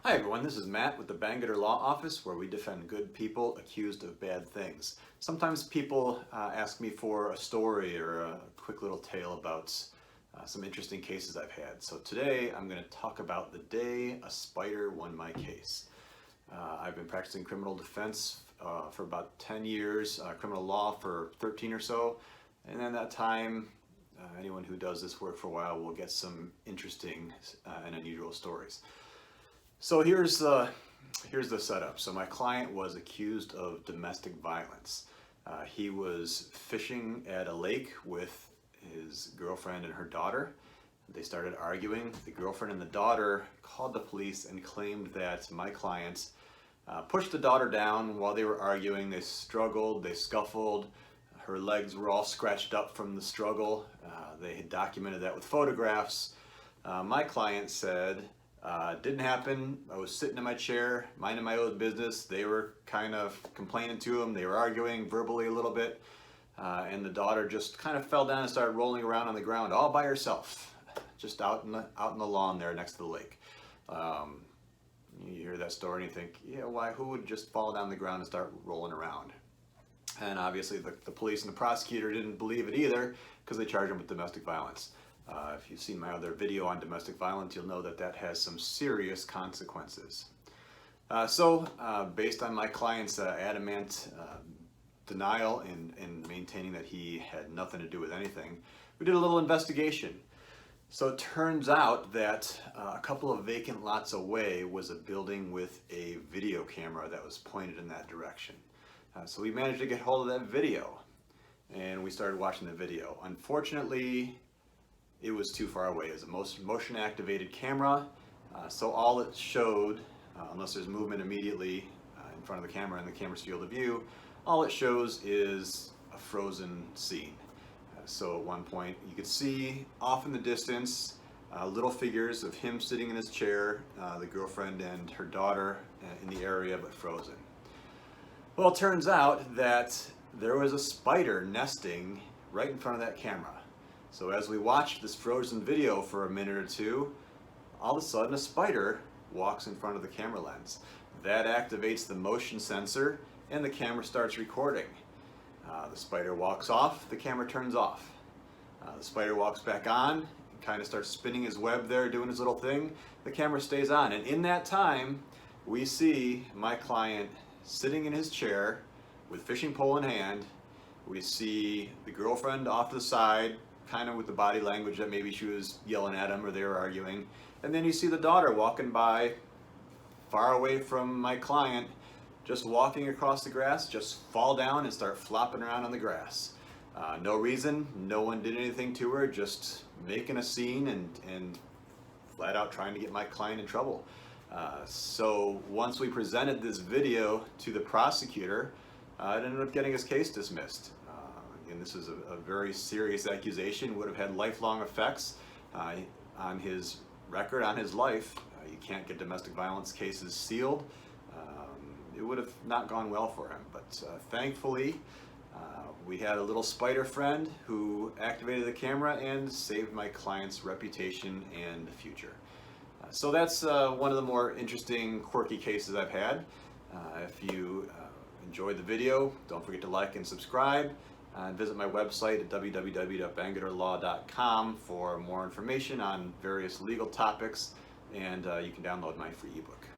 Hi everyone, this is Matt with the Bangerter Law Office, where we defend good people accused of bad things. Sometimes people ask me for a story or a quick little tale about some interesting cases I've had. So today I'm going to talk about the day a spider won my case. I've been practicing criminal defense for about 10 years, criminal law for 13 or so, and in that time anyone who does this work for a while will get some interesting and unusual stories. So here's the setup. So my client was accused of domestic violence. He was fishing at a lake with his girlfriend and her daughter. They started arguing. The girlfriend and the daughter called the police and claimed that my client pushed the daughter down while they were arguing. They struggled, they scuffled. Her legs were all scratched up from the struggle. They had documented that with photographs. My client said, didn't happen. I was sitting in my chair, minding my own business. They were kind of complaining to him. They were arguing verbally a little bit. And the daughter just kind of fell down and started rolling around on the ground all by herself, just out in the lawn there next to the lake. You hear that story and you think, yeah, why? Who would just fall down the ground and start rolling around? And obviously the police and the prosecutor didn't believe it either, because they charged him with domestic violence. If you've seen my other video on domestic violence, you'll know that that has some serious consequences. Based on my client's adamant denial and maintaining that he had nothing to do with anything, we did a little investigation. So it turns out that a couple of vacant lots away was a building with a video camera that was pointed in that direction. So we managed to get hold of that video, and we started watching the video. Unfortunately, it was too far away. It's a motion activated camera, so all it showed, unless there's movement immediately in front of the camera in the camera's field of view, all it shows is a frozen scene. So at one point you could see off in the distance little figures of him sitting in his chair, the girlfriend and her daughter in the area, but frozen. Well, it turns out that there was a spider nesting right in front of that camera. So as we watched this frozen video for a minute or two, all of a sudden a spider walks in front of the camera lens. That activates the motion sensor and the camera starts recording. The spider walks off, the camera turns off. The spider walks back on, kind of starts spinning his web there, doing his little thing. The camera stays on, and in that time, we see my client sitting in his chair with fishing pole in hand. We see the girlfriend off to the side, kind of with the body language that maybe she was yelling at him or they were arguing. And then you see the daughter walking by far away from my client, just walking across the grass, just fall down and start flopping around on the grass. No reason, no one did anything to her, just making a scene and flat out trying to get my client in trouble. So once we presented this video to the prosecutor, it ended up getting his case dismissed. And this is a very serious accusation, would have had lifelong effects on his record, on his life. You can't get domestic violence cases sealed. It would have not gone well for him, but thankfully we had a little spider friend who activated the camera and saved my client's reputation and future. So that's one of the more interesting, quirky cases I've had. If you enjoyed the video, don't forget to like and subscribe. Visit my website at www.bangerterlaw.com for more information on various legal topics, and you can download my free ebook.